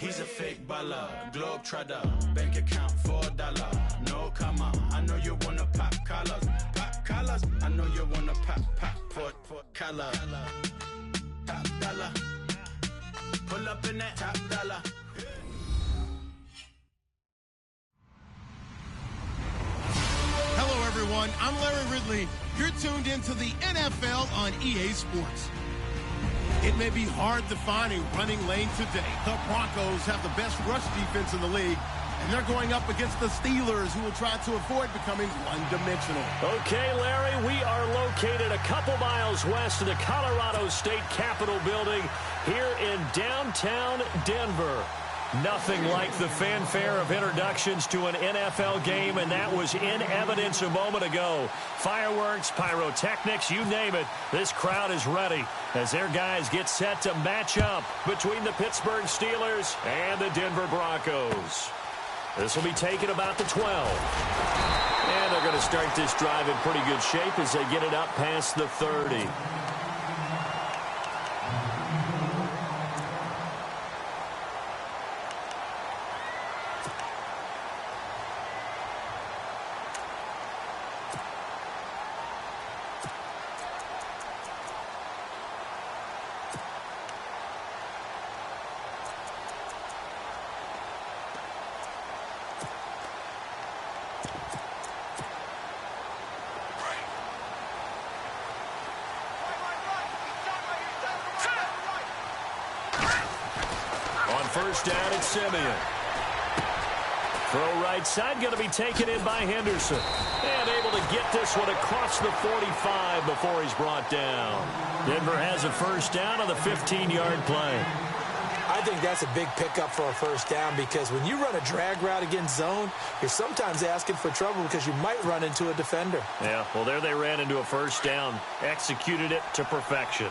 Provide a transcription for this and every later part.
He's a fake baller, globe trotter, bank account $4. No, come on, I know you wanna pop collars. Pop collars, I know you wanna pop for color. Top dollar, pull up in that top dollar. Hello, everyone. I'm Larry Ridley. You're tuned into the NFL on EA Sports. It may be hard to find a running lane today. The Broncos have the best rush defense in the league, and they're going up against the Steelers, who will try to avoid becoming one-dimensional. Okay, Larry, we are located a couple miles west of the Colorado State Capitol building here in downtown Denver. Nothing like the fanfare of introductions to an NFL game, and that was in evidence a moment ago. Fireworks, pyrotechnics, you name it. This crowd is ready as their guys get set to match up between the Pittsburgh Steelers and the Denver Broncos. This will be taken about the 12. And they're going to start this drive in pretty good shape as they get it up past the 30. First down at Simeon. Throw right side, going to be taken in by Henderson. And able to get this one across the 45 before he's brought down. Denver has a first down on the 15-yard play. I think that's a big pickup for a first down, because when you run a drag route against zone, you're sometimes asking for trouble because you might run into a defender. Yeah, well, there they ran into a first down. Executed it to perfection.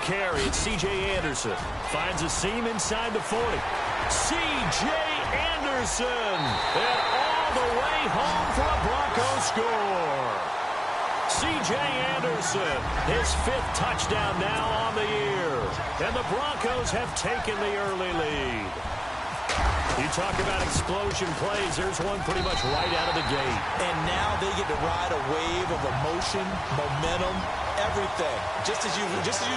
Carry, it's C.J. Anderson. Finds a seam inside the 40. C.J. Anderson. And all the way home for a Broncos score. C.J. Anderson, his 5th touchdown now on the year. And the Broncos have taken the early lead. You talk about explosion plays. There's one pretty much right out of the gate. And now they get to ride a wave of emotion, momentum, everything. Just as you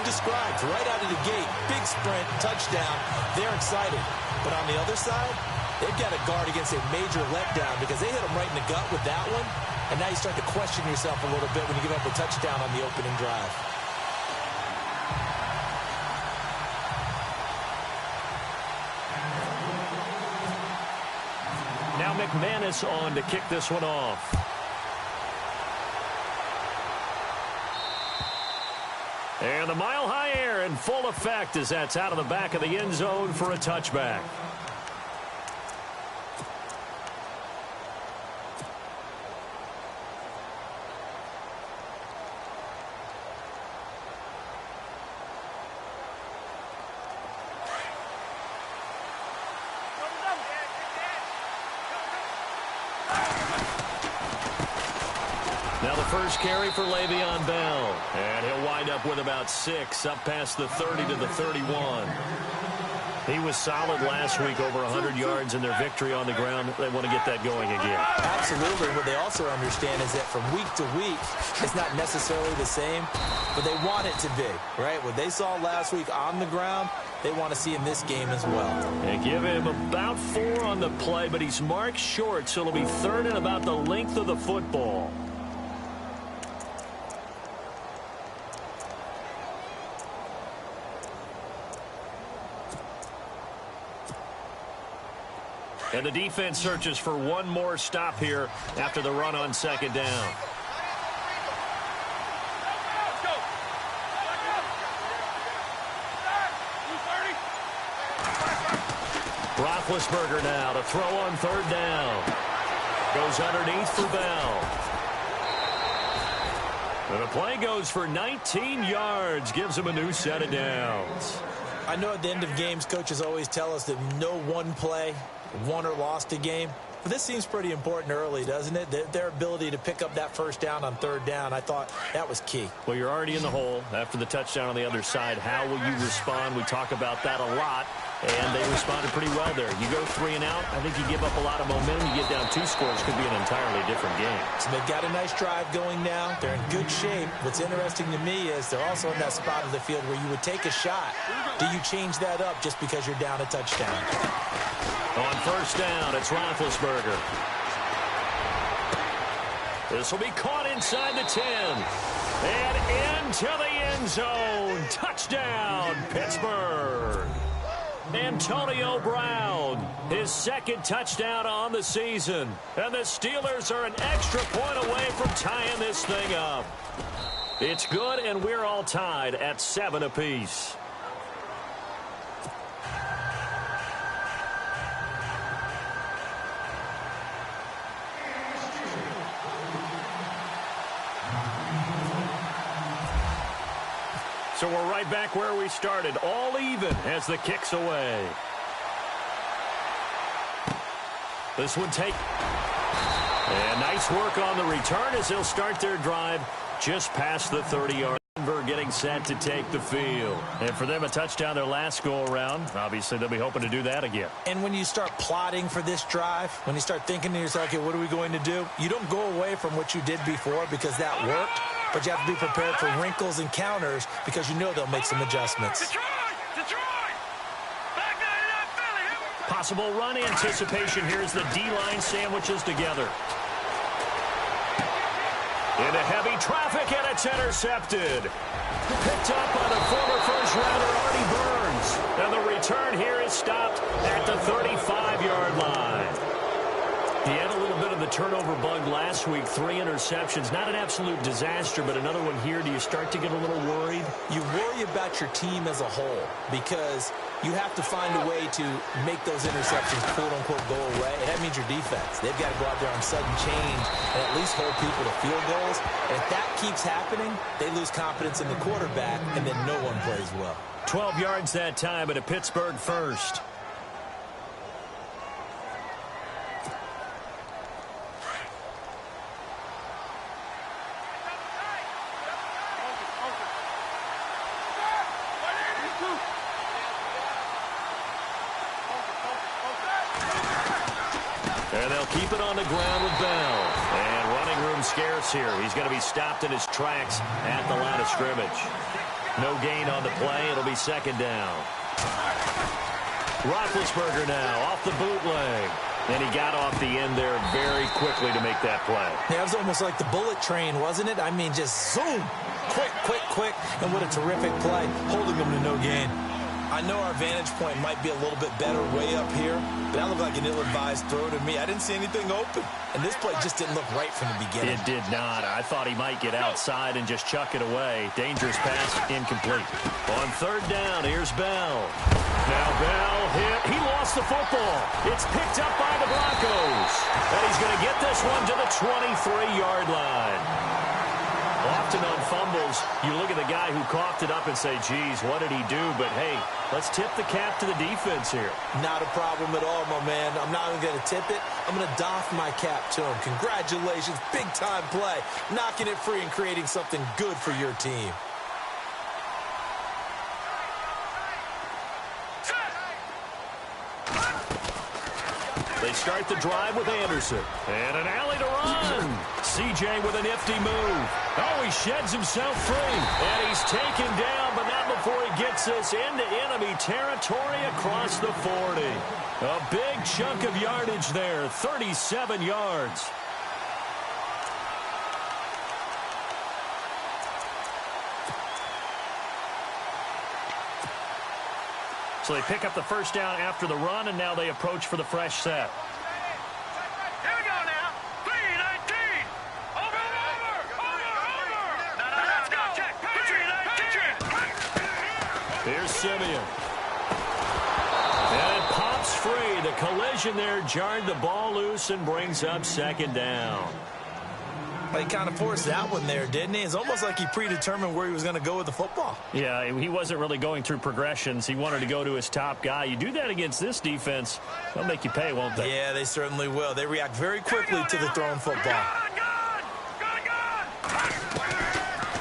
described, right out of the gate, big sprint, touchdown. They're excited. But on the other side, they've got to guard against a major letdown because they hit them right in the gut with that one. And now you start to question yourself a little bit when you give up a touchdown on the opening drive. Now McManus on to kick this one off. And the mile-high air in full effect as that's out of the back of the end zone for a touchback. Now the first carry for Le'Veon Bell. And he'll wind up with about 6, up past the 30 to the 31. He was solid last week, over 100 yards in their victory on the ground. They want to get that going again. Absolutely. What they also understand is that from week to week, it's not necessarily the same, but they want it to be, right? What they saw last week on the ground, they want to see in this game as well. They give him about 4 on the play, but he's marked short, so it'll be 3rd and about the length of the football. And the defense searches for one more stop here after the run on 2nd down. Roethlisberger now to throw on 3rd down. Goes underneath for Bell. And the play goes for 19 yards, gives him a new set of downs. I know at the end of games, coaches always tell us that no one play won or lost a game. But this seems pretty important early, doesn't it? Their ability to pick up that first down on third down, I thought that was key. Well, you're already in the hole after the touchdown on the other side. How will you respond? We talk about that a lot, and they responded pretty well there. You go 3 and out, I think you give up a lot of momentum. You get down 2 scores, could be an entirely different game. So they've got a nice drive going now. They're in good shape. What's interesting to me is they're also in that spot of the field where you would take a shot. Do you change that up just because you're down a touchdown? On first down, it's Roethlisberger. This will be caught inside the 10. And into the end zone. Touchdown, Pittsburgh. Antonio Brown, his second touchdown on the season. And the Steelers are an extra point away from tying this thing up. It's good, and we're all tied at 7 apiece. So we're right back where we started, all even as the kick's away. This one and nice work on the return as they'll start their drive just past the 30-yard. Denver getting set to take the field. And for them, a touchdown their last go-around. Obviously, they'll be hoping to do that again. And when you start plotting for this drive, when you start thinking to yourself, okay, what are we going to do? You don't go away from what you did before because that worked. But you have to be prepared for wrinkles and counters because you know they'll make some adjustments. Possible run anticipation. Here's the D-line sandwiches together. Into heavy traffic, and it's intercepted. Picked up by the former first-rounder Artie Burns. And the return here is stopped at the 35-yard line. He had a little bit of the turnover bug last week, 3 interceptions. Not an absolute disaster, but another one here. Do you start to get a little worried? You worry about your team as a whole because you have to find a way to make those interceptions, quote-unquote, go away. And that means your defense. They've got to go out there on sudden change and at least hold people to field goals. And if that keeps happening, they lose confidence in the quarterback, and then no one plays well. 12 yards that time, and a Pittsburgh first. And they'll keep it on the ground with Bell. And running room scarce here. He's going to be stopped in his tracks at the line of scrimmage. No gain on the play. It'll be second down. Roethlisberger now off the bootleg. And he got off the end there very quickly to make that play. Yeah, it was almost like the bullet train, wasn't it? I mean, just zoom. Quick, quick, quick. And what a terrific play, holding them to no gain. I know our vantage point might be a little bit better way up here, but that looked like an ill-advised throw to me. I didn't see anything open, and this play just didn't look right from the beginning. It did not. I thought he might get outside and just chuck it away. Dangerous pass, incomplete. On third down, here's Bell. Now Bell hit. He lost the football. It's picked up by the Broncos, and he's going to get this one to the 23-yard line. Often on fumbles, you look at the guy who coughed it up and say, geez, what did he do? But, hey, let's tip the cap to the defense here. Not a problem at all, my man. I'm not even going to tip it. I'm going to doff my cap to him. Congratulations, big-time play. Knocking it free and creating something good for your team. They start the drive with Anderson. And an alley to run. CJ with a nifty move. Oh, he sheds himself free. And he's taken down, but not before he gets us into enemy territory across the 40. A big chunk of yardage there, 37 yards. So they pick up the first down after the run, and now they approach for the fresh set. Here we go now. 3-19. Over. No, let's go. Check. 3-19. Here's Simeon. And it pops free. The collision there jarred the ball loose and brings up second down. He kind of forced that one there, didn't he? It's almost like he predetermined where he was going to go with the football. Yeah, he wasn't really going through progressions. He wanted to go to his top guy. You do that against this defense, they'll make you pay, won't they? Yeah, they certainly will. They react very quickly to the thrown football.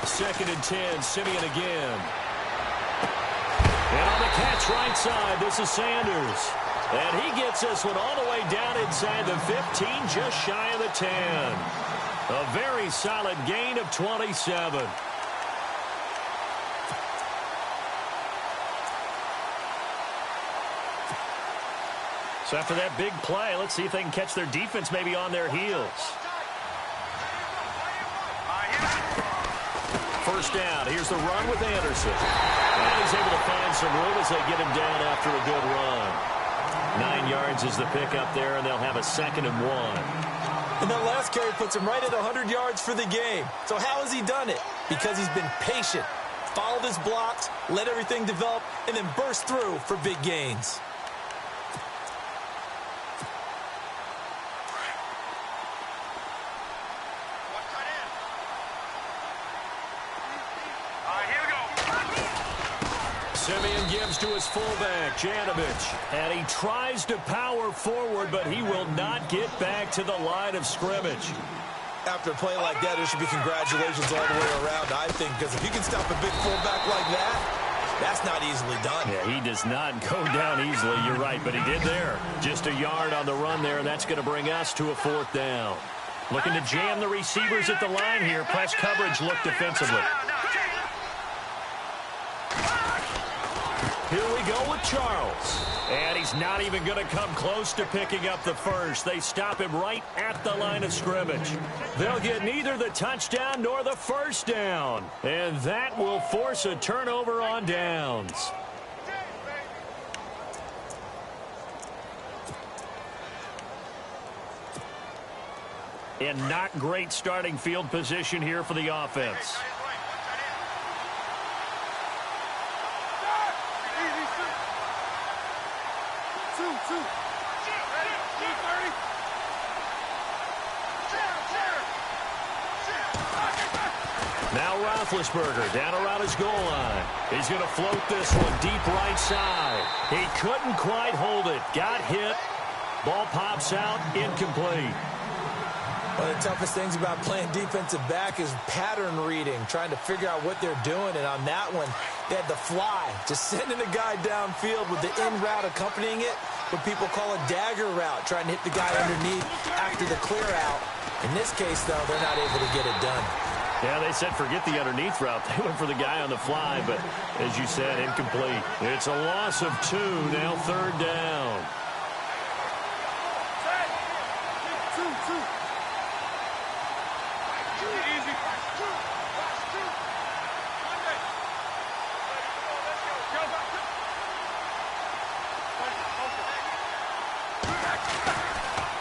Second and 10, Simeon again. And on the catch right side, this is Sanders. And he gets this one all the way down inside the 15, just shy of the 10. A very solid gain of 27. So after that big play, let's see if they can catch their defense maybe on their heels. First down. Here's the run with Anderson. And he's able to find some room as they get him down after a good run. 9 yards is the pickup there, and they'll have a 2nd and 1. And that last carry puts him right at 100 yards for the game. So how has he done it? Because he's been patient, followed his blocks, let everything develop, and then burst through for big gains. Simeon gives to his fullback, Janovich. And he tries to power forward, but he will not get back to the line of scrimmage. After a play like that, there should be congratulations all the way around, I think, because if you can stop a big fullback like that, that's not easily done. Yeah, he does not go down easily, you're right, but he did there. Just a yard on the run there, and that's going to bring us to a 4th down. Looking to jam the receivers at the line here. Press coverage look defensively. Here we go with Charles. And he's not even going to come close to picking up the first. They stop him right at the line of scrimmage. They'll get neither the touchdown nor the first down. And that will force a turnover on downs. And not great starting field position here for the offense. Now Roethlisberger down around his goal line. He's going to float this one deep right side. He couldn't quite hold it. Got hit. Ball pops out. Incomplete. One of the toughest things about playing defensive back is pattern reading, trying to figure out what they're doing. And on that one, they had the fly, just sending a guy downfield with the in route accompanying it, what people call a dagger route, trying to hit the guy underneath after the clear out. In this case, though, they're not able to get it done. Yeah, they said forget the underneath route. They went for the guy on the fly, but as you said, incomplete. It's a loss of 2, now 3rd down.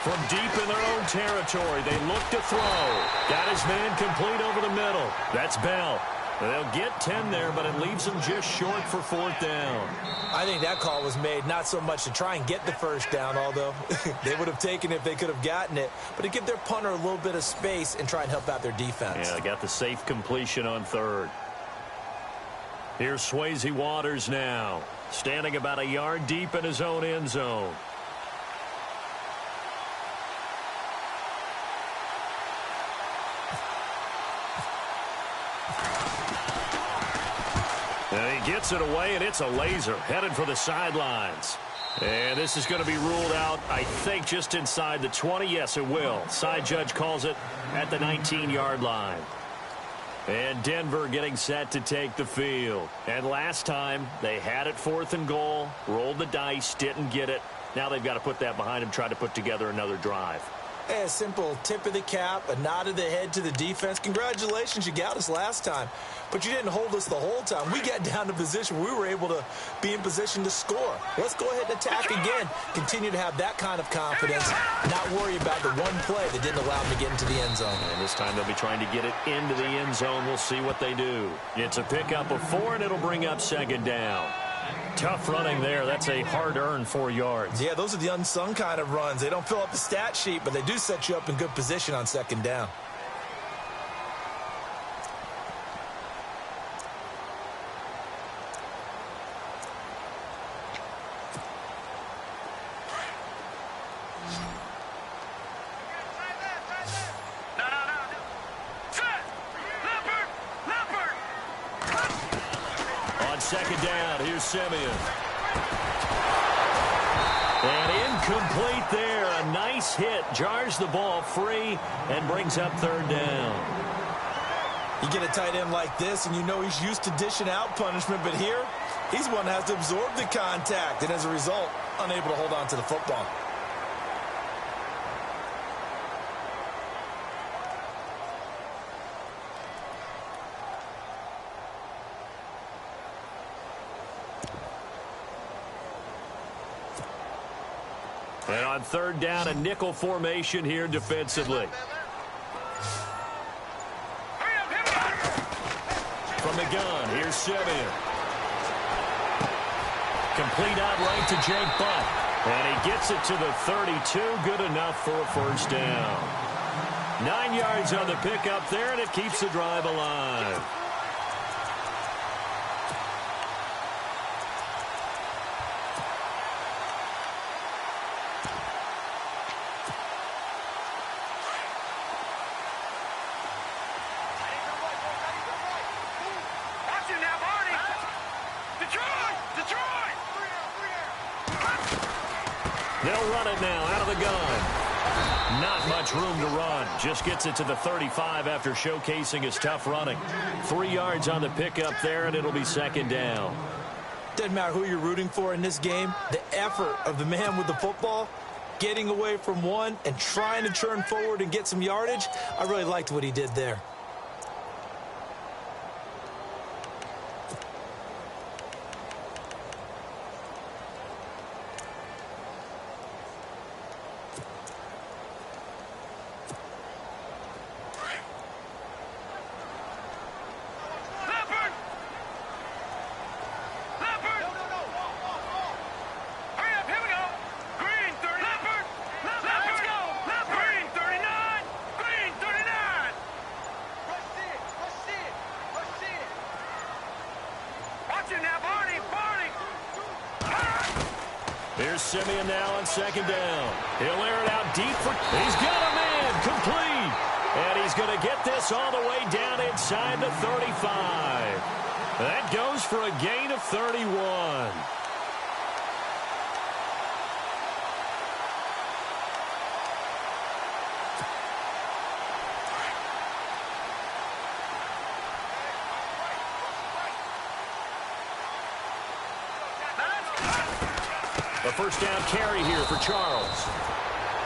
From deep in their own territory, they look to throw. Got his man complete over the middle. That's Bell. They'll get 10 there, but it leaves them just short for 4th down. I think that call was made not so much to try and get the first down, although they would have taken it if they could have gotten it, but to give their punter a little bit of space and try and help out their defense. Yeah, they got the safe completion on 3rd. Here's Swayze Waters now, standing about a yard deep in his own end zone. And he gets it away, and it's a laser headed for the sidelines. And this is going to be ruled out, I think, just inside the 20. Yes, it will. Side judge calls it at the 19-yard line. And Denver getting set to take the field. And last time, they had it 4th and goal, rolled the dice, didn't get it. Now they've got to put that behind them, try to put together another drive. A simple tip of the cap, a nod of the head to the defense. Congratulations, you got us last time. But you didn't hold us the whole time. We got down to position where we were able to be in position to score. Let's go ahead and attack again. Continue to have that kind of confidence. Not worry about the one play that didn't allow them to get into the end zone. And this time they'll be trying to get it into the end zone. We'll see what they do. It's a pickup of 4, and it'll bring up 2nd down. Tough running there. That's a hard-earned 4 yards. Yeah, those are the unsung kind of runs. They don't fill up the stat sheet, but they do set you up in good position on 2nd down. second down. Here's Simeon. And incomplete there. A nice hit. Jars the ball free and brings up third down. You get a tight end like this, and you know he's used to dishing out punishment, but here, he's one that has to absorb the contact, and as a result, unable to hold on to the football. And on third down, a nickel formation here defensively. From the gun, here's Simeon. Complete out right to Jake Butt. And he gets it to the 32. Good enough for a first down. 9 yards on the pickup there, and it keeps the drive alive. They'll run it now out of the gun. Not much room to run. Just gets it to the 35 after showcasing his tough running. 3 yards on the pickup there, and it'll be second down. Doesn't matter who you're rooting for in this game. The effort of the man with the football, getting away from one and trying to turn forward and get some yardage, I really liked what he did there. Here's Simeon now on second down. He'll air it out deep for... He's got a man complete. And he's going to get this all the way down inside the 35. That goes for a gain of 31. A first down carry here for Charles.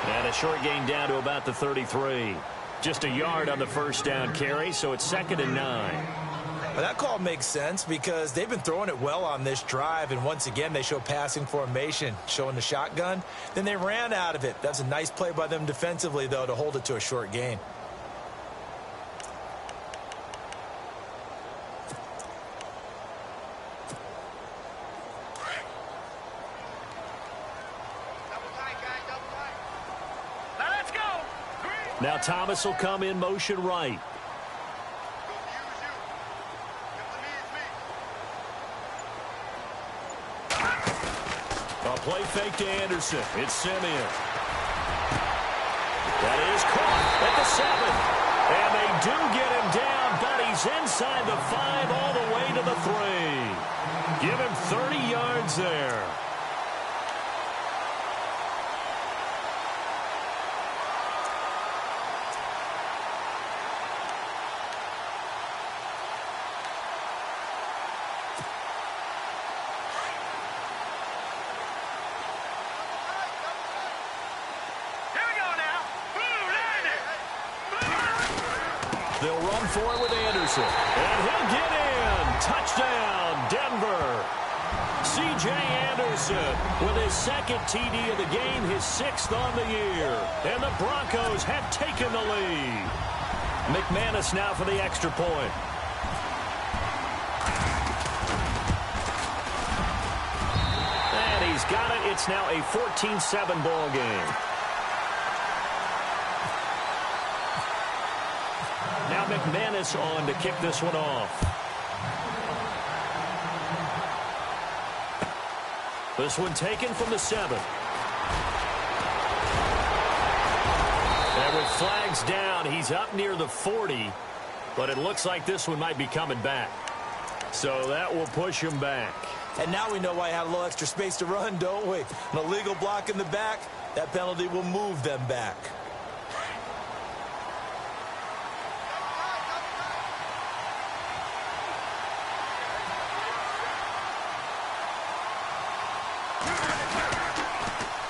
And a short gain down to about the 33. Just a yard on the first down carry, so it's 2nd and 9. Well, that call makes sense because they've been throwing it well on this drive, and once again they show passing formation, showing the shotgun. Then they ran out of it. That's a nice play by them defensively, though, to hold it to a short gain. Now Thomas will come in motion right. A play fake to Anderson. It's Simeon. That is caught at the 7. And they do get him down, but he's inside the 5 all the way to the 3. Give him 30 yards there. They'll run for it with Anderson. And he'll get in. Touchdown, Denver. C.J. Anderson with his 2nd TD of the game, his 6th on the year. And the Broncos have taken the lead. McManus now for the extra point. And he's got it. It's now a 14-7 ball game. Now McManus on to kick this one off. This one taken from the 7. And with flags down, he's up near the 40. But it looks like this one might be coming back. So that will push him back. And now we know why he had a little extra space to run, don't we? An illegal block in the back, that penalty will move them back.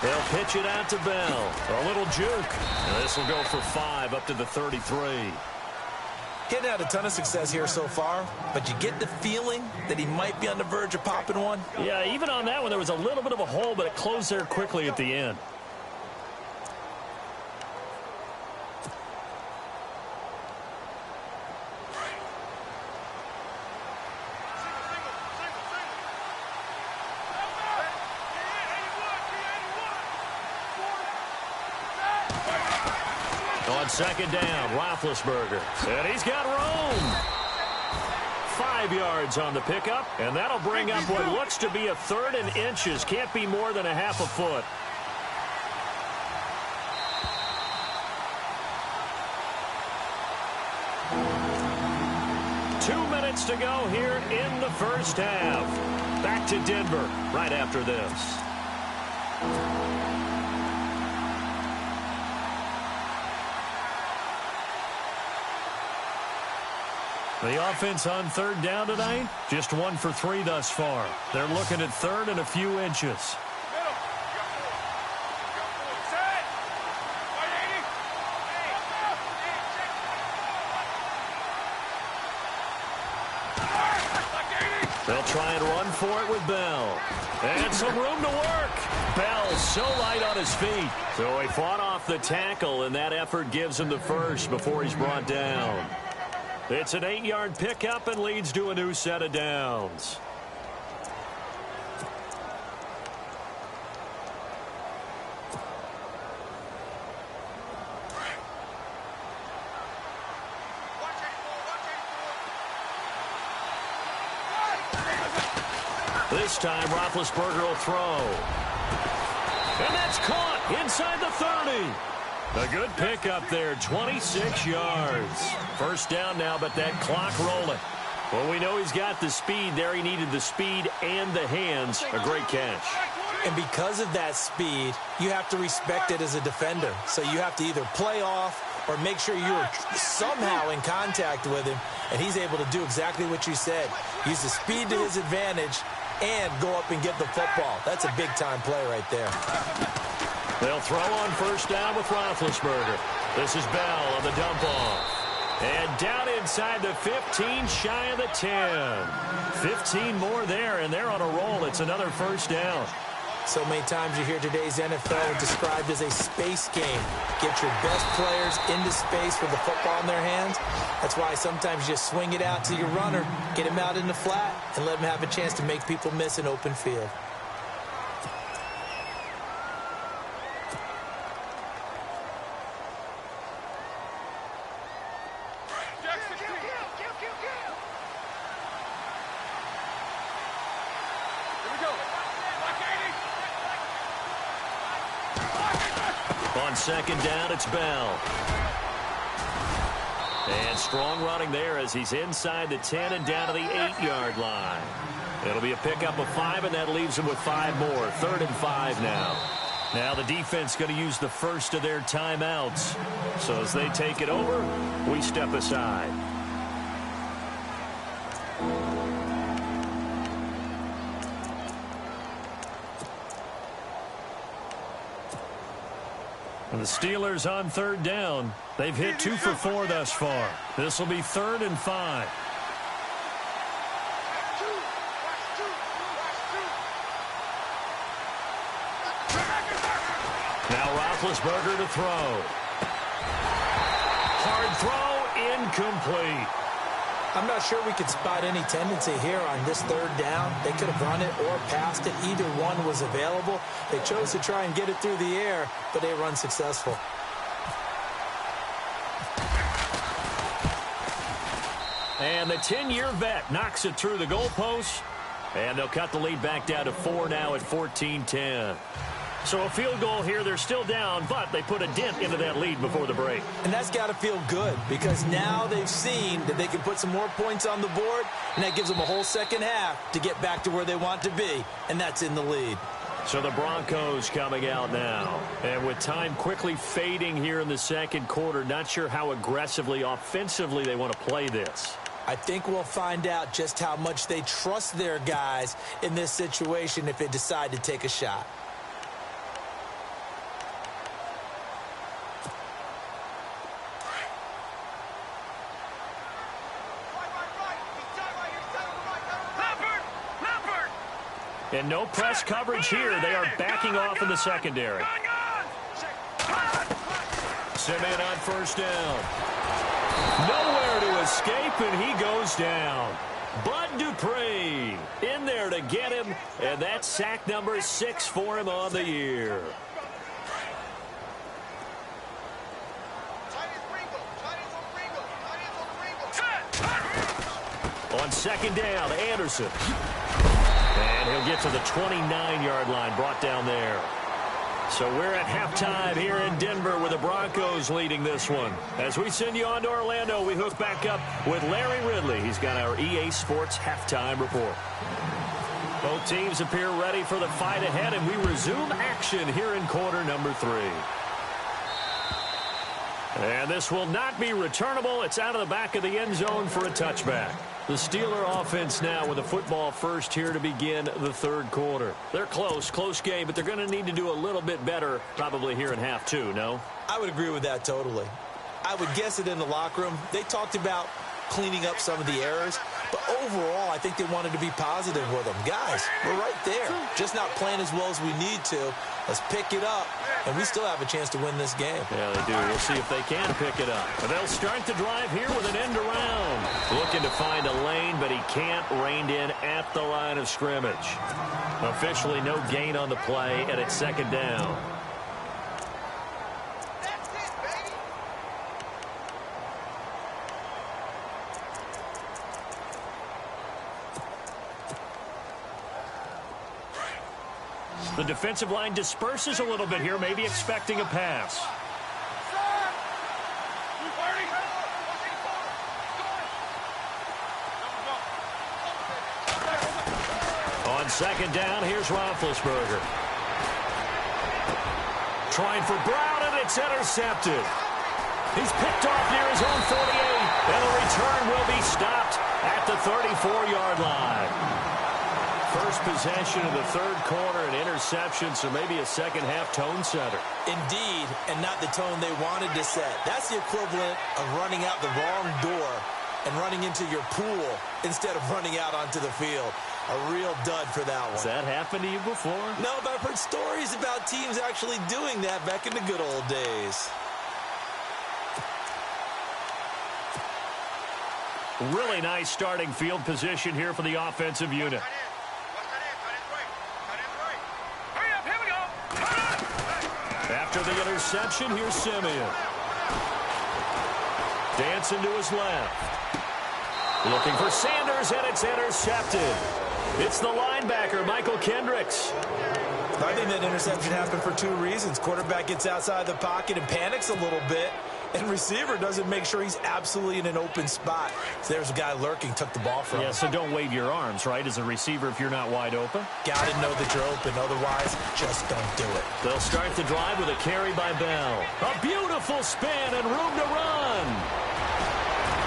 They'll pitch it out to Bell. A little juke. And this will go for 5 up to the 33. Getting had a ton of success here so far, but you get the feeling that he might be on the verge of popping one. Yeah, even on that one, there was a little bit of a hole, but it closed there quickly at the end. On second down, Roethlisberger. And he's got room. 5 yards on the pickup, and that'll bring up what looks to be a 3rd and inches. Can't be more than a half a foot. Two minutes to go here in the first half. Back to Denver right after this. The offense on 3rd down tonight, just 1 for 3 thus far. They're looking at 3rd and a few inches. They'll try and run for it with Bell. And some room to work. Bell so light on his feet. So he fought off the tackle, and that effort gives him the first before he's brought down. It's an 8-yard pickup and leads to a new set of downs. This time, Roethlisberger will throw. And that's caught inside the 30. A good pickup there, 26 yards. First down now, but that clock rolling. Well, we know he's got the speed there. He needed the speed and the hands. A great catch. And because of that speed, you have to respect it as a defender. So you have to either play off or make sure you're somehow in contact with him. And he's able to do exactly what you said. Use the speed to his advantage and go up and get the football. That's a big-time play right there. They'll throw on first down with Roethlisberger. This is Bell on the dump off. And down inside the 15, shy of the 10. 15 more there, and they're on a roll. It's another first down. So many times you hear today's NFL described as a space game. Get your best players into space with the football in their hands. That's why sometimes you just swing it out to your runner, get him out in the flat, and let him have a chance to make people miss an open field. On second down, it's Bell. And strong running there as he's inside the 10 and down to the 8-yard line. It'll be a pickup of 5, and that leaves him with 5 more. 3rd and 5 now. Now the defense going to use the first of their timeouts. So as they take it over, we step aside. And the Steelers on 3rd down. They've hit 2 for 4 thus far. This will be 3rd and 5. Now Roethlisberger to throw. Hard throw, incomplete. I'm not sure we could spot any tendency here on this 3rd down. They could have run it or passed it. Either one was available. They chose to try and get it through the air, but they were unsuccessful. And the 10-year vet knocks it through the goalpost. And they'll cut the lead back down to 4 now at 14-10. So a field goal here, they're still down, but they put a dent into that lead before the break. And that's got to feel good because now they've seen that they can put some more points on the board, and that gives them a whole second half to get back to where they want to be, and that's in the lead. So the Broncos coming out now. And with time quickly fading here in the second quarter, not sure how aggressively, offensively they want to play this. I think we'll find out just how much they trust their guys in this situation if they decide to take a shot. And no press coverage here. They are backing off in the secondary. Simeon on first down. Nowhere to escape, and he goes down. Bud Dupree in there to get him, and that's sack number 6 for him on the year. On second down, Anderson. And he'll get to the 29-yard line, brought down there. So we're at halftime here in Denver with the Broncos leading this one. As we send you on to Orlando, we hook back up with Larry Ridley. He's got our EA Sports halftime report. Both teams appear ready for the fight ahead, and we resume action here in quarter number 3. And this will not be returnable. It's out of the back of the end zone for a touchback. The Steeler offense now with the football first here to begin the third quarter. They're close game, but they're going to need to do a little bit better probably here in half 2, no? I would agree with that totally. I would guess it in the locker room. They talked about cleaning up some of the errors, but overall I think they wanted to be positive with them. Guys, we're right there. Just not playing as well as we need to. Let's pick it up, and we still have a chance to win this game. Yeah, they do. We'll see if they can pick it up. And they'll start the drive here with an end around. Looking to find a lane, but he can't. Reined in at the line of scrimmage. Officially no gain on the play, and it's second down. The defensive line disperses a little bit here, maybe expecting a pass. On second down, here's Roethlisberger. Trying for Brown, and it's intercepted. He's picked off near his own 48, and the return will be stopped at the 34-yard line. First possession of the third quarter, an interception, so maybe a second-half tone setter. Indeed, and not the tone they wanted to set. That's the equivalent of running out the wrong door and running into your pool instead of running out onto the field. A real dud for that one. Has that happened to you before? No, but I've heard stories about teams actually doing that back in the good old days. Really nice starting field position here for the offensive unit. After the interception, here's Simeon. Dancing to his left. Looking for Sanders, and it's intercepted. It's the linebacker, Michael Kendricks. I think that interception happened for 2 reasons. Quarterback gets outside the pocket and panics a little bit, and receiver doesn't make sure he's absolutely in an open spot. So there's a guy lurking, took the ball from him. Yeah, so don't wave your arms, right, as a receiver if you're not wide open. Got to know that you're open. Otherwise, just don't do it. They'll start the drive with a carry by Bell. A beautiful spin and room to run.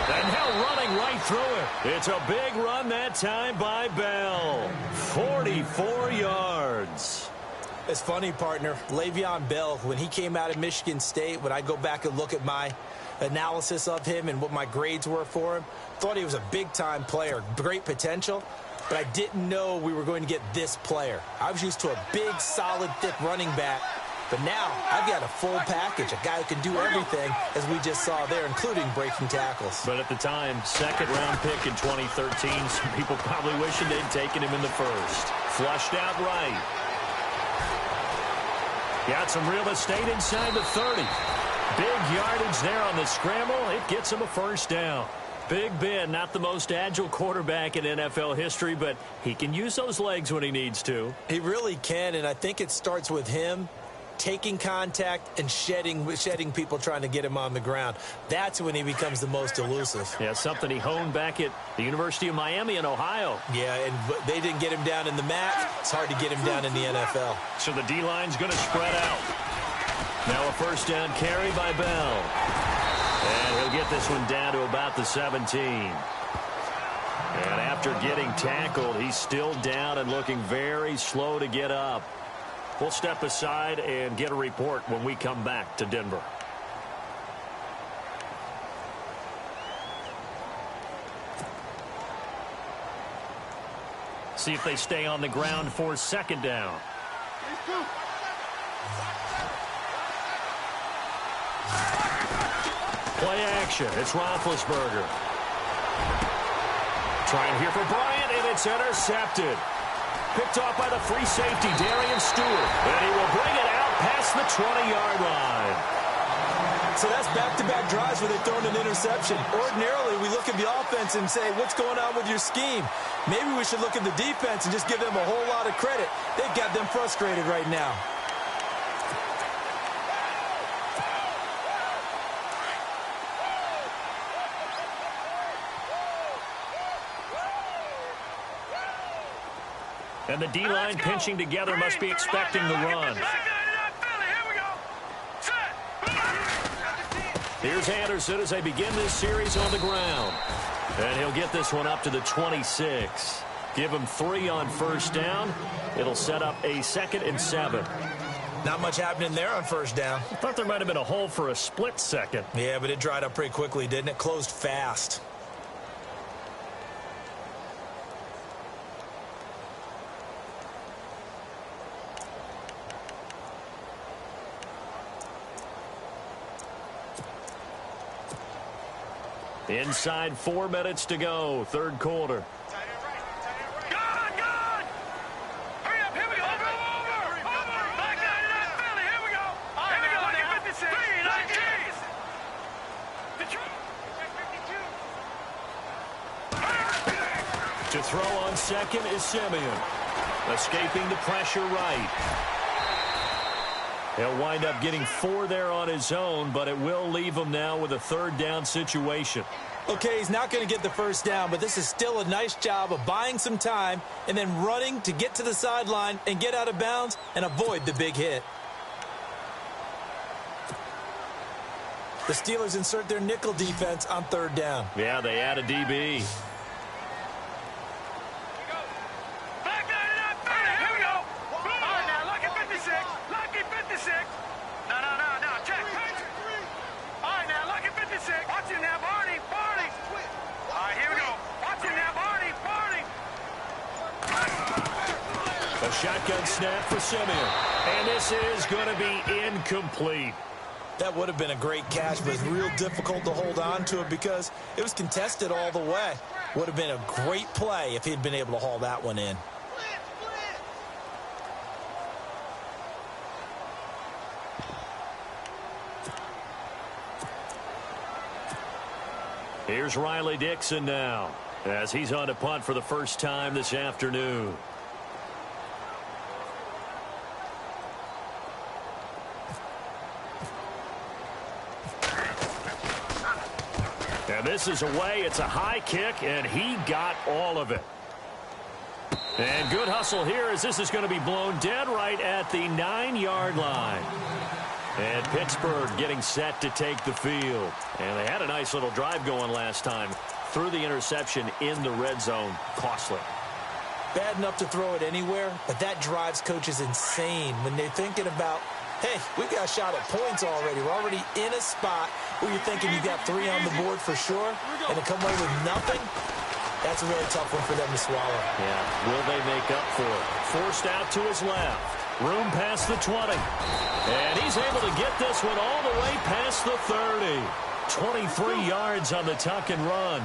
And now running right through it. It's a big run that time by Bell. 44 yards. It's funny, partner. Le'Veon Bell, when he came out of Michigan State, when I go back and look at my analysis of him and what my grades were for him, thought he was a big-time player, great potential, but I didn't know we were going to get this player. I was used to a big, solid, thick running back, but now I've got a full package, a guy who can do everything, as we just saw there, including breaking tackles. But at the time, second-round pick in 2013, some people probably wishing they'd taken him in the first. Flushed out right. Got some real estate inside the 30. Big yardage there on the scramble. It gets him a first down. Big Ben, not the most agile quarterback in NFL history, but he can use those legs when he needs to. He really can, and I think it starts with him taking contact and shedding people trying to get him on the ground. That's when he becomes the most elusive. Yeah, something he honed back at the University of Miami in Ohio. Yeah, and they didn't get him down in the MAC. It's hard to get him down in the NFL. So the D-line's going to spread out. Now a first down carry by Bell. And he'll get this one down to about the 17. And after getting tackled, he's still down and looking very slow to get up. We'll step aside and get a report when we come back to Denver. See if they stay on the ground for second down. Play action. It's Roethlisberger. Trying here for Bryant, and it's intercepted. Picked off by the free safety, Darian Stewart. And he will bring it out past the 20-yard line. So that's back-to-back drives where they've thrown an interception. Ordinarily, we look at the offense and say, what's going on with your scheme? Maybe we should look at the defense and just give them a whole lot of credit. They've got them frustrated right now. And the D-line pinching together must be expecting the run. Here's Anderson as they begin this series on the ground. And he'll get this one up to the 26. Give him 3 on first down. It'll set up a 2nd and 7. Not much happening there on first down. I thought there might have been a hole for a split second. Yeah, but it dried up pretty quickly, didn't it? Closed fast. Inside 4 minutes to go, third quarter. Good! Hurry up, here we go. Over. Back 99 Philly, here we go. Here we go, look at 56. 3, 19. To throw on second is Simeon. Escaping the pressure right. He'll wind up getting 4 there on his own, but it will leave him now with a third down situation. Okay, he's not going to get the first down, but this is still a nice job of buying some time and then running to get to the sideline and get out of bounds and avoid the big hit. The Steelers insert their nickel defense on third down. Yeah, they add a DB. Back 99 Philly, here we go. All right, now, lucky 56. Lucky 56. No, check. All right, now, lucky 56. Watch it now, Barney. All right, here we go. Watch it now, Barney. A shotgun snap for Simeon. And this is going to be incomplete. That would have been a great catch, but it's real difficult to hold on to it because it was contested all the way. Would have been a great play if he'd been able to haul that one in. Here's Riley Dixon now as he's on to punt for the first time this afternoon. And this is away. It's a high kick, and he got all of it. And good hustle here as this is going to be blown dead right at the 9-yard line. And Pittsburgh getting set to take the field. And they had a nice little drive going last time. Threw the interception in the red zone. Costly. Bad enough to throw it anywhere, but that drives coaches insane when they're thinking about, hey, we've got a shot at points already. We're already in a spot where you're thinking you've got 3 on the board for sure, and to come away with nothing, that's a really tough one for them to swallow. Yeah, will they make up for it? Forced out to his left. Room past the 20. And he's able to get this one all the way past the 30. 23 yards on the tuck and run.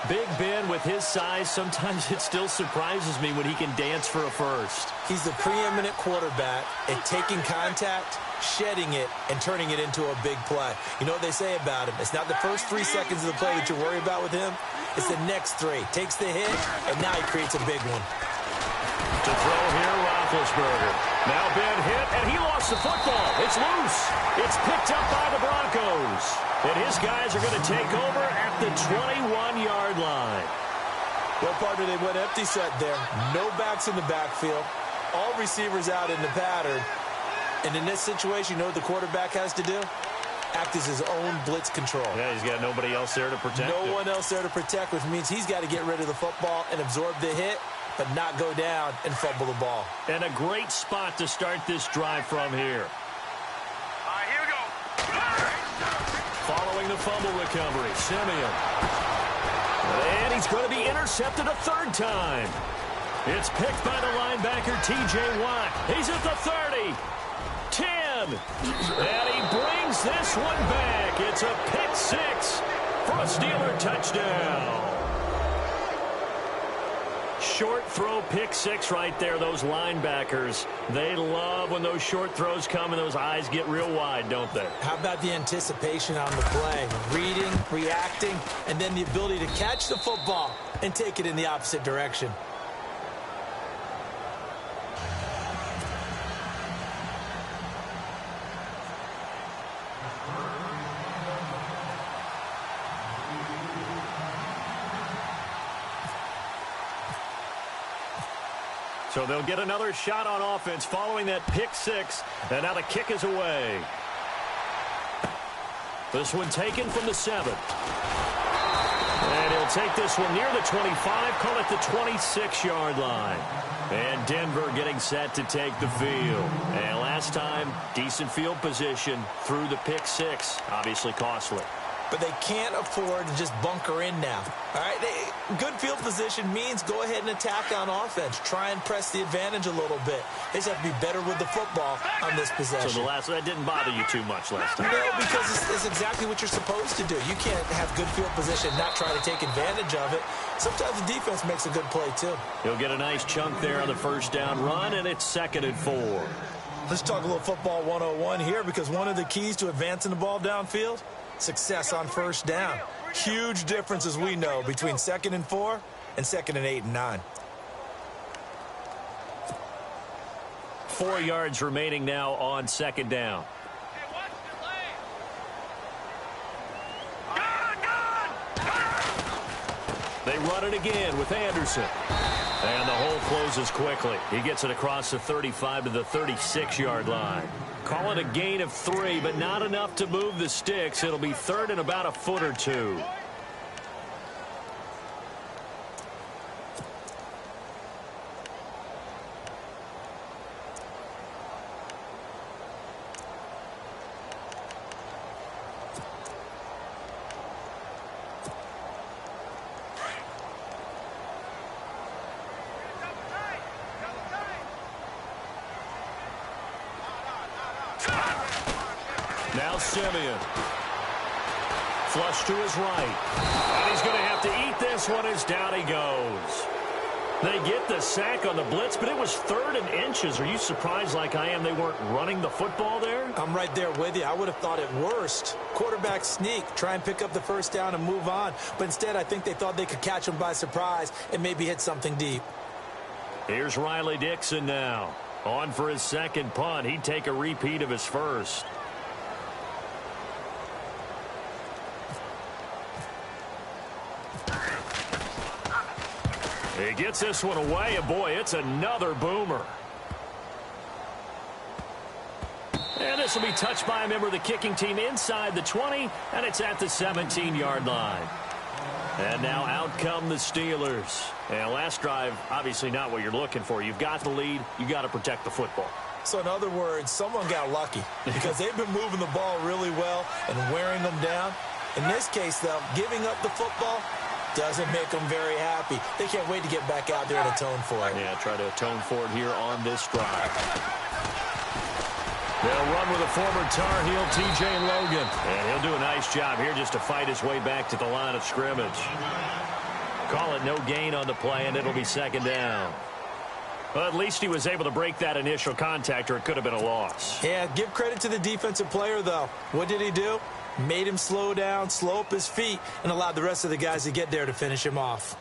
Big Ben, with his size, sometimes it still surprises me when he can dance for a first. He's the preeminent quarterback at taking contact, shedding it, and turning it into a big play. You know what they say about him? It's not the first 3 seconds of the play that you worry about with him. It's the next 3. Takes the hit, and now he creates a big one. To throw here, Roethlisberger. Now Ben hit, and he lost the football. It's loose. It's picked up by the Broncos. And his guys are going to take over at the 21-yard line. Well, partner, they went empty set there. No backs in the backfield. All receivers out in the pattern. And in this situation, you know what the quarterback has to do? Act as his own blitz control. Yeah, he's got nobody else there to protect him. No one else there to protect, which means he's got to get rid of the football and absorb the hit, but not go down and fumble the ball. And a great spot to start this drive from here. All right, here we go. Following the fumble recovery, Simeon. And he's going to be intercepted a third time. It's picked by the linebacker, T.J. Watt. He's at the 30. 10. And he brings this one back. It's a pick 6 for a Steeler touchdown. Short throw pick 6 right there. Those linebackers, they love when those short throws come and those eyes get real wide, don't they? How about the anticipation on the play? Reading, reacting, and then the ability to catch the football and take it in the opposite direction. So they'll get another shot on offense following that pick 6. And now the kick is away. This one taken from the 7. And he'll take this one near the 25, call it the 26-yard line. And Denver getting set to take the field. And last time, decent field position through the pick 6. Obviously costly. But they can't afford to just bunker in now. All right, good field position means go ahead and attack on offense. Try and press the advantage a little bit. They just have to be better with the football on this possession. So that didn't bother you too much last time? No, because it's exactly what you're supposed to do. You can't have good field position and not try to take advantage of it. Sometimes the defense makes a good play, too. He'll get a nice chunk there on the first down run, and it's 2nd and 4. Let's talk a little football 101 here, because one of the keys to advancing the ball downfield, success on first down. Huge difference, as we know, between 2nd and 4 and 2nd and 8 and 9. 4 yards remaining now on 2nd down. They run it again with Anderson. And the hole closes quickly. He gets it across the 35 to the 36-yard line. Call it a gain of 3, but not enough to move the sticks. It'll be 3rd and about a foot or 2. Now Simeon. Flush to his right. And he's going to have to eat this one as down he goes. They get the sack on the blitz, but it was 3rd and inches. Are you surprised like I am they weren't running the football there? I'm right there with you. I would have thought at worst, quarterback sneak, try and pick up the first down and move on. But instead, I think they thought they could catch him by surprise and maybe hit something deep. Here's Riley Dixon now. On for his 2nd punt. He'd take a repeat of his first. He gets this one away, and boy, it's another boomer. And this will be touched by a member of the kicking team inside the 20, and it's at the 17-yard line. And now out come the Steelers. And last drive, obviously not what you're looking for. You've got the lead. You've got to protect the football. So in other words, someone got lucky because they've been moving the ball really well and wearing them down. In this case, though, giving up the football doesn't make them very happy. They can't wait to get back out there and atone for it. Yeah, try to atone for it here on this drive. They'll run with a former Tar Heel, T.J. Logan. And he'll do a nice job here just to fight his way back to the line of scrimmage. Call it no gain on the play, and it'll be second down. Well, at least he was able to break that initial contact, or it could have been a loss. Yeah, give credit to the defensive player, though. What did he do? Made him slow down, slow up his feet, and allowed the rest of the guys to get there to finish him off.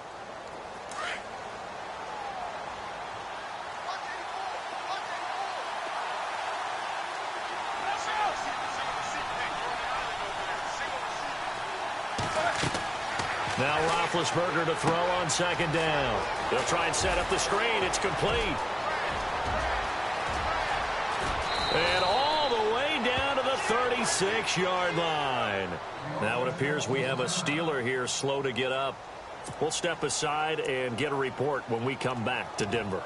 Now Roethlisberger to throw on second down. They'll try and set up the screen. It's complete. And all the way down to the 36-yard line. Now it appears we have a Steeler here slow to get up. We'll step aside and get a report when we come back to Denver.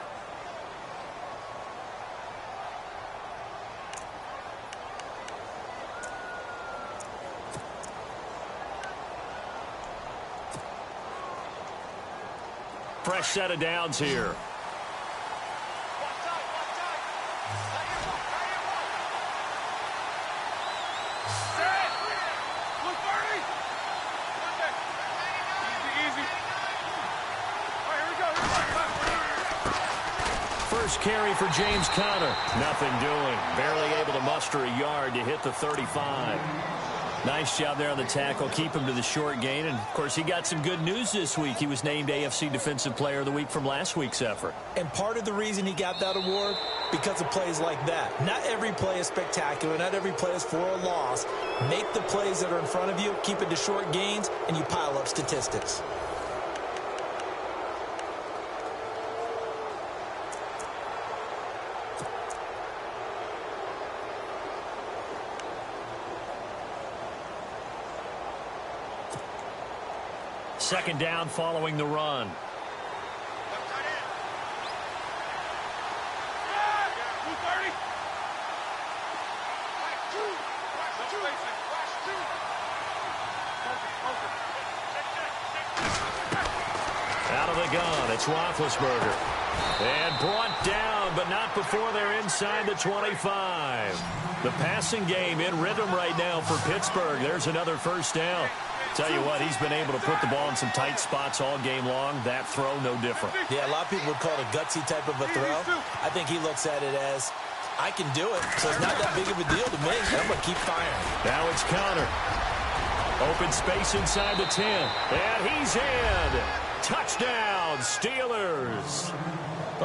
Fresh set of downs here. First carry for James Conner. Nothing doing. Barely able to muster a yard to hit the 35. Nice job there on the tackle. Keep him to the short gain. And, of course, he got some good news this week. He was named AFC Defensive Player of the Week from last week's effort. And part of the reason he got that award, because of plays like that. Not every play is spectacular. Not every play is for a loss. Make the plays that are in front of you, keep it to short gains, and you pile up statistics. Second down following the run. Out of the gun, it's Roethlisberger. And brought down, but not before they're inside the 25. The passing game in rhythm right now for Pittsburgh. There's another first down. Tell you what, he's been able to put the ball in some tight spots all game long. That throw, no different. Yeah, a lot of people would call it a gutsy type of a throw. I think he looks at it as, I can do it, so it's not that big of a deal to me. I'm going to keep firing. Now it's Conner. Open space inside the 10. And he's in. Touchdown, Steelers.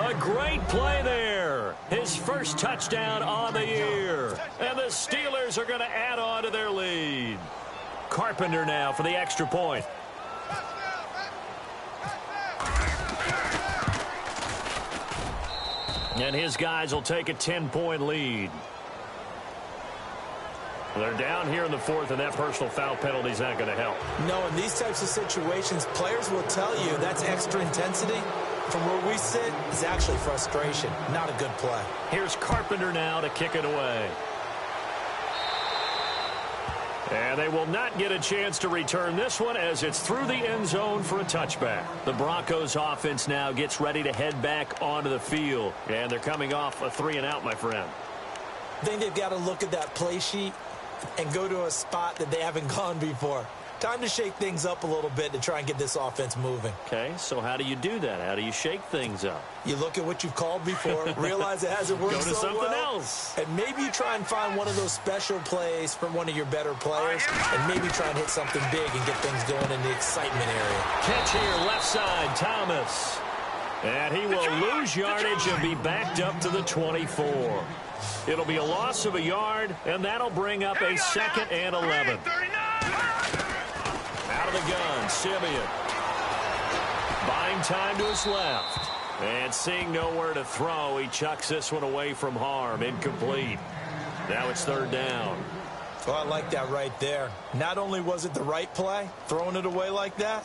A great play there. His first touchdown on the year. And the Steelers are going to add on to their lead. Carpenter now for the extra point. And his guys will take a 10-point lead. They're down here in the fourth, and that personal foul penalty is not going to help. No, in these types of situations, players will tell you that's extra intensity. From where we sit, is actually frustration. Not a good play. Here's Carpenter now to kick it away. And they will not get a chance to return this one as it's through the end zone for a touchback. The Broncos offense now gets ready to head back onto the field. And they're coming off a 3-and-out, my friend. I think they've got to look at that play sheet and go to a spot that they haven't gone before. Time to shake things up a little bit to try and get this offense moving. Okay, so how do you do that? How do you shake things up? You look at what you've called before, realize it hasn't worked so well. Go to something else. And maybe you try and find one of those special plays from one of your better players, and maybe try and hit something big and get things going in the excitement area. Catch here, left side, Thomas. And he will lose yardage and be backed up to the 24. It'll be a loss of a yard, and that'll bring up a 2nd and 11. Out of the gun, Simeon. Buying time to his left. And seeing nowhere to throw, he chucks this one away from harm. Incomplete. Now it's 3rd down. Well, I like that right there. Not only was it the right play, throwing it away like that,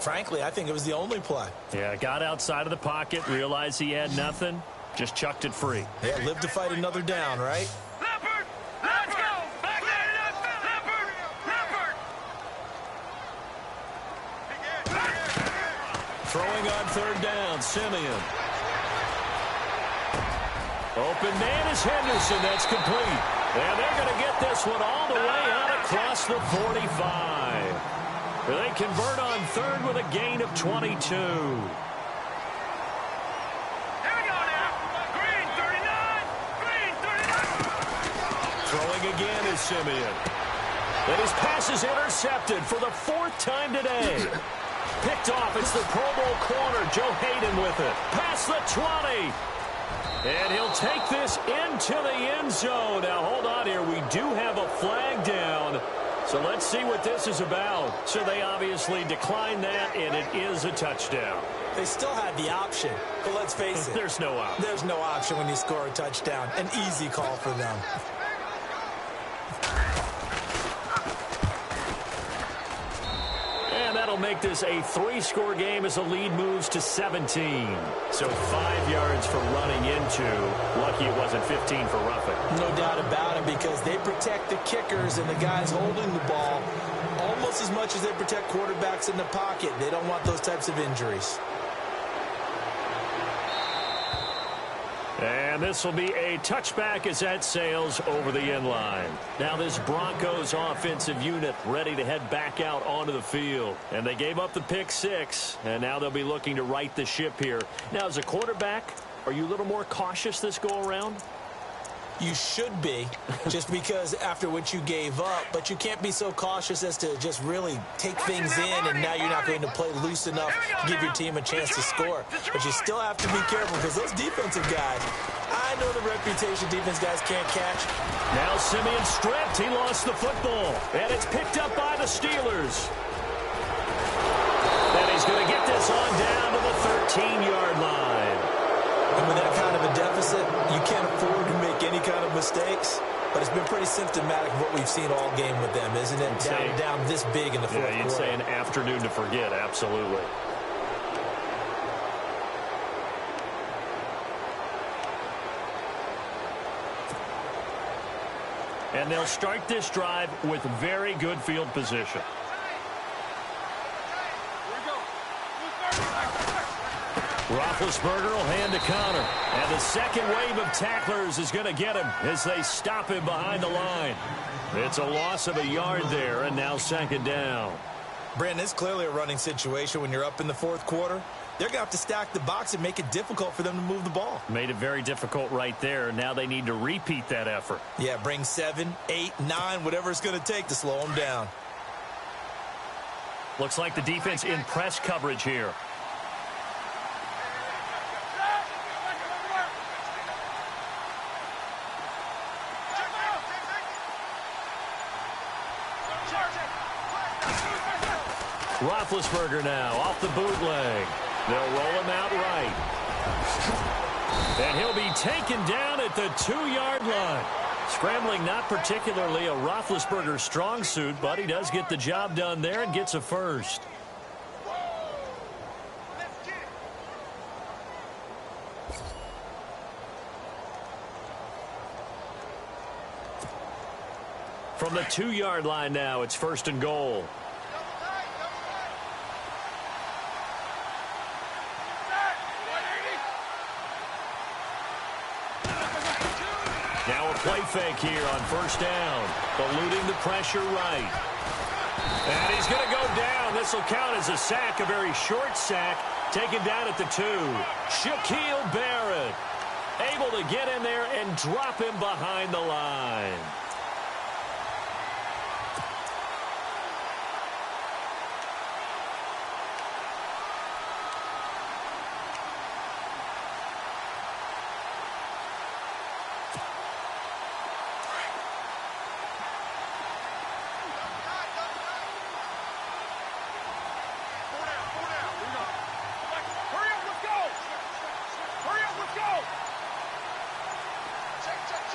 frankly, I think it was the only play. Yeah, got outside of the pocket, realized he had nothing, just chucked it free. Yeah, live to fight another down, right? Leopard, let's go! Back that up! Leopard! Leopard! Throwing on 3rd down, Simeon. Open man is Henderson. That's complete. And they're going to get this one all the way out across the 45. They convert on third with a gain of 22. Here we go now. Green 39. Green 39. Throwing again is Simeon. And his pass is intercepted for the fourth time today. Picked off. It's the Pro Bowl corner. Joe Hayden with it. Past the 20. And he'll take this into the end zone. Now, hold on here. We do have a flag down. So let's see what this is about. So they obviously declined that, and it is a touchdown. They still had the option, but let's face it. There's no option. There's no option when you score a touchdown. An easy call for them. And that'll make this a 3-score game as the lead moves to 17. So 5 yards for running into. Lucky it wasn't 15 for roughing. No doubt about it, because they protect the kickers and the guys holding the ball almost as much as they protect quarterbacks in the pocket. They don't want those types of injuries. And this will be a touchback as that sails over the end line. Now this Broncos offensive unit ready to head back out onto the field. And they gave up the pick 6, and now they'll be looking to right the ship here. Now, as a quarterback, are you a little more cautious this go-around? You should be, just because after what you gave up, but you can't be so cautious as to just really take things in, and now you're not going to play loose enough to give your team a chance to score. But you still have to be careful, because those defensive guys, I know the reputation defense guys can't catch. Now Simeon stripped. He lost the football, and it's picked up by the Steelers. And he's going to get this on down to the 13-yard line. And with that kind of a deficit, you can't afford to make any kind of mistakes. But it's been pretty symptomatic of what we've seen all game with them, isn't it? Down this big in the fourth quarter. Yeah, you'd say an afternoon to forget, absolutely. And they'll start this drive with very good field position. Roethlisberger will hand to Connor. And the second wave of tacklers is going to get him as they stop him behind the line. It's a loss of a yard there, and now second down. Brandon, it's clearly a running situation when you're up in the fourth quarter. They're going to have to stack the box and make it difficult for them to move the ball. Made it very difficult right there. Now they need to repeat that effort. Yeah, bring 7, 8, 9, whatever it's going to take to slow them down. Looks like the defense in press coverage here. Roethlisberger now off the bootleg. They'll roll him out right. And he'll be taken down at the 2-yard line. Scrambling not particularly a Roethlisberger strong suit, but he does get the job done there and gets a first. From the 2-yard line now, it's first and goal. Now a play fake here on first down. Eluding the pressure right. And he's going to go down. This will count as a sack, a very short sack. Taken down at the 2. Shaquille Barrett able to get in there and drop him behind the line.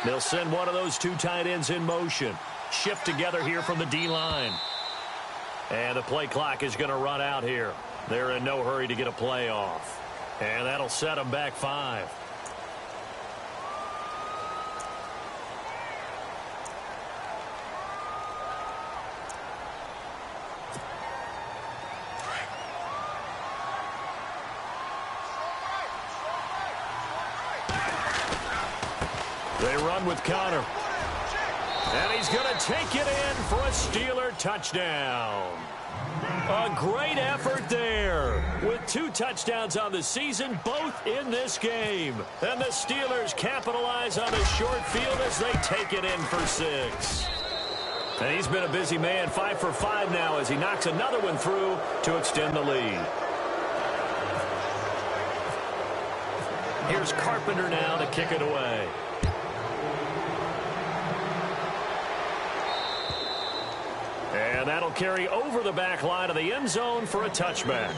They'll send one of those 2 tight ends in motion. Shift together here from the D-line. And the play clock is going to run out here. They're in no hurry to get a play off. And that'll set them back 5. They run with Connor. And he's going to take it in for a Steeler touchdown. A great effort there. With 2 touchdowns on the season, both in this game. And the Steelers capitalize on the short field as they take it in for 6. And he's been a busy man, 5 for 5 now as he knocks another one through to extend the lead. Here's Carpenter now to kick it away. And that'll carry over the back line of the end zone for a touchback.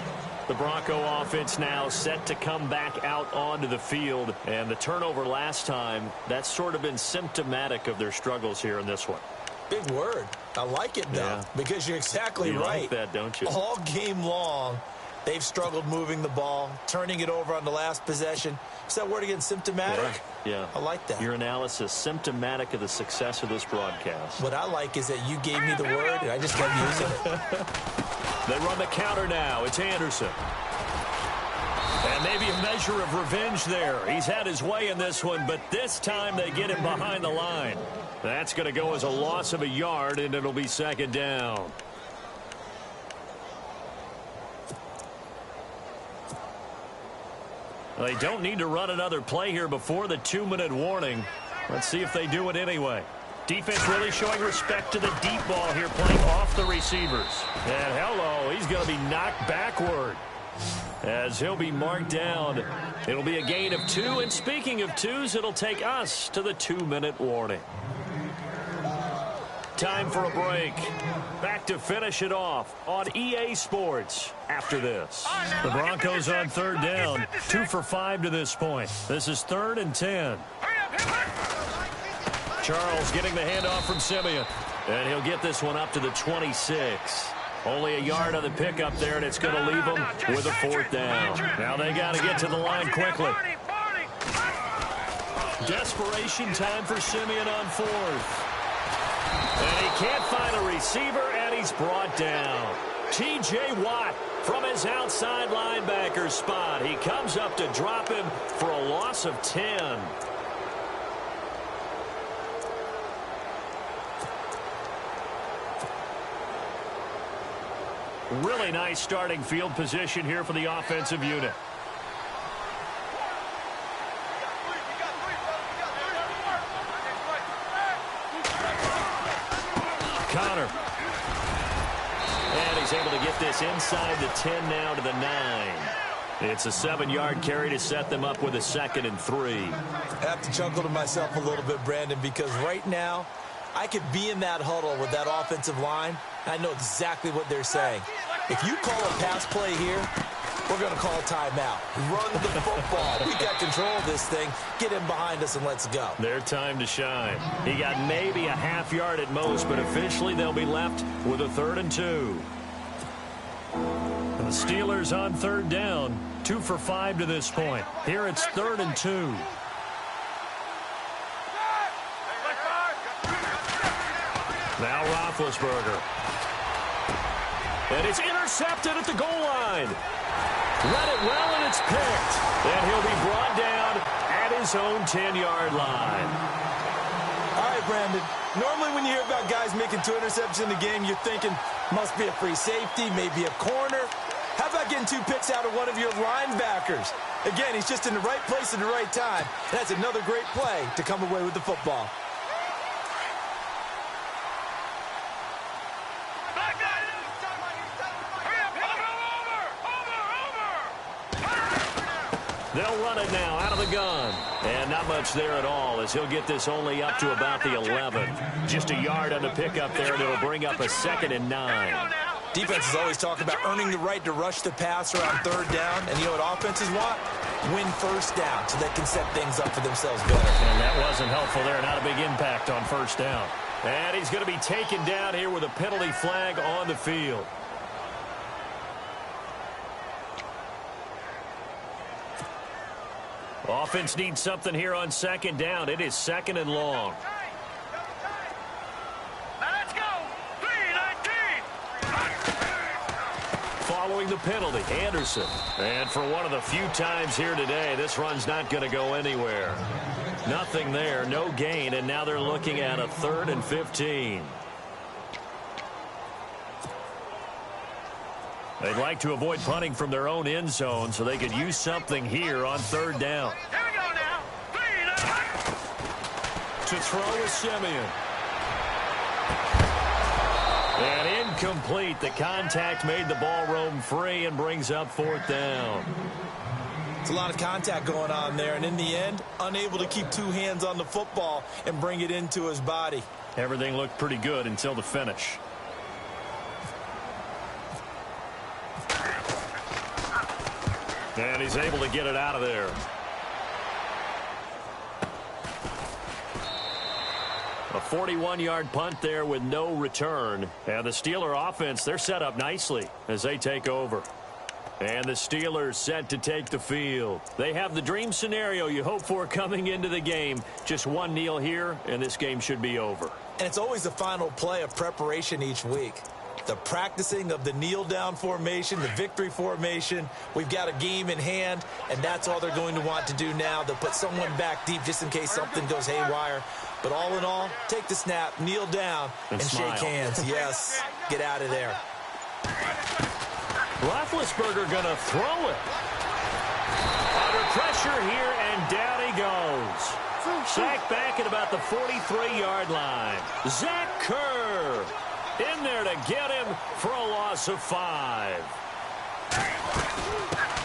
The Bronco offense now set to come back out onto the field. And the turnover last time, that's sort of been symptomatic of their struggles here in this one. Big word. I like it, though, because you're exactly right. You like that, don't you? All game long, they've struggled moving the ball, turning it over on the last possession. Is that word again, symptomatic? Yeah. I like that. Your analysis, symptomatic of the success of this broadcast. What I like is that you gave me the word, and I just kept using it. They run the counter now. It's Anderson. And maybe a measure of revenge there. He's had his way in this one, but this time they get him behind the line. That's going to go as a loss of a yard, and it'll be second down. They don't need to run another play here before the 2-minute warning. Let's see if they do it anyway. Defense really showing respect to the deep ball here, playing off the receivers. And hello, he's going to be knocked backward as he'll be marked down. It'll be a gain of 2, and speaking of 2s, it'll take us to the 2-minute warning. Time for a break. Back to finish it off on EA Sports after this. The Broncos on 3rd down, 2 for 5 to this point. This is 3rd and 10. Charles getting the handoff from Simeon. And he'll get this one up to the 26. Only a yard on the pickup there, and it's going to leave them with a 4th down. Now they got to get to the line quickly. Desperation time for Simeon on 4th. And he can't find a receiver, and he's brought down. T.J. Watt from his outside linebacker spot. He comes up to drop him for a loss of 10. Really nice starting field position here for the offensive unit. Connor. And he's able to get this inside the 10 now to the 9. It's a 7-yard carry to set them up with a 2nd and 3. I have to chuckle to myself a little bit, Brandon, because right now I could be in that huddle with that offensive line. I know exactly what they're saying. If you call a pass play here, we're going to call a timeout. Run the football. We got control of this thing. Get him behind us and let's go. Their time to shine. He got maybe a half yard at most, but officially they'll be left with a 3rd and 2. And the Steelers on 3rd down, 2 for 5 to this point. Here it's 3rd and 2. Now Roethlisberger. And it's intercepted at the goal line. Read it well, and it's picked. And he'll be brought down at his own 10-yard line. All right, Brandon. Normally when you hear about guys making 2 interceptions in the game, you're thinking must be a free safety, maybe a corner. How about getting 2 picks out of one of your linebackers? Again, he's just in the right place at the right time. That's another great play to come away with the football. They'll run it now out of the gun. And not much there at all as he'll get this only up to about the 11. Just a yard on the pickup there, and it'll bring up a 2nd and 9. Defenses always talk about earning the right to rush the passer on 3rd down. And you know what offenses want? Win 1st down so they can set things up for themselves better. And that wasn't helpful there. Not a big impact on 1st down. And he's going to be taken down here with a penalty flag on the field. Offense needs something here on 2nd down. It is 2nd and long. Let's go. 3-19. Following the penalty, Anderson. And for one of the few times here today, this run's not going to go anywhere. Nothing there, no gain, and now they're looking at a 3rd and 15. They'd like to avoid punting from their own end zone so they could use something here on third down. Here we go now. To throw is Simeon. And incomplete. The contact made the ball roam free and brings up fourth down. It's a lot of contact going on there, and in the end, unable to keep two hands on the football and bring it into his body. Everything looked pretty good until the finish. And he's able to get it out of there. A 41-yard punt there with no return. And the Steeler offense, they're set up nicely as they take over. And the Steelers set to take the field. They have the dream scenario you hope for coming into the game. Just one kneel here, and this game should be over. And it's always the final play of preparation each week. The practicing of the kneel-down formation, the victory formation. We've got a game in hand, and that's all they're going to want to do now. They'll put someone back deep just in case something goes haywire. But all in all, take the snap, kneel down, and shake hands. Yes, get out of there. Roethlisberger going to throw it. Under pressure here, and down he goes. Sacked back at about the 43-yard line. Zach Kerr in there to get him for a loss of 5.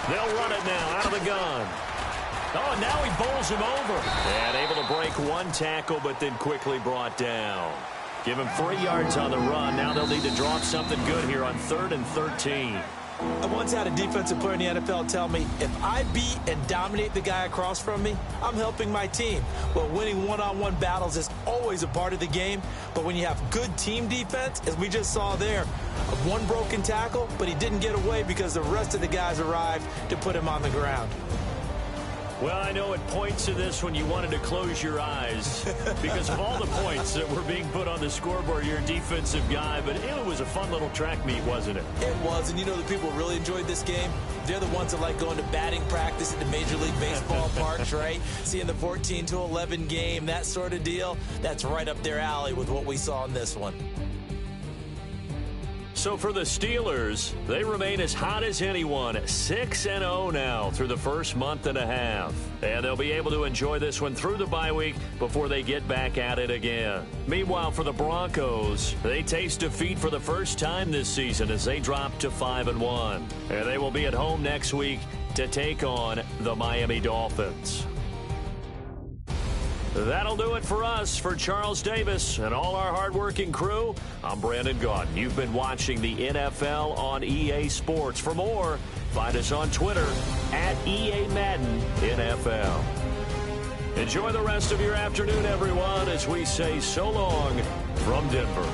They'll run it now out of the gun. Oh, and now he bowls him over. And able to break one tackle, but then quickly brought down. Give him 3 yards on the run. Now they'll need to draw up something good here on 3rd and 13. I once had a defensive player in the NFL tell me, if I beat and dominate the guy across from me, I'm helping my team. Well, winning one-on-one battles is always a part of the game, but when you have good team defense, as we just saw there, one broken tackle, but he didn't get away because the rest of the guys arrived to put him on the ground. Well, I know it points to this when you wanted to close your eyes because of all the points that were being put on the scoreboard. You're a defensive guy, but it was a fun little track meet, wasn't it? It was, and you know the people who really enjoyed this game? They're the ones that like going to batting practice at the Major League Baseball parks, right? Seeing the 14-11 game, that sort of deal, that's right up their alley with what we saw in this one. So for the Steelers, they remain as hot as anyone, 6-0 now through the first month and a half. And they'll be able to enjoy this one through the bye week before they get back at it again. Meanwhile, for the Broncos, they taste defeat for the first time this season as they drop to 5-1. And they will be at home next week to take on the Miami Dolphins. That'll do it for us. For Charles Davis and all our hardworking crew, I'm Brandon Gaudin. You've been watching the NFL on EA Sports. For more, find us on Twitter at EA Madden NFL. Enjoy the rest of your afternoon, everyone, as we say so long from Denver.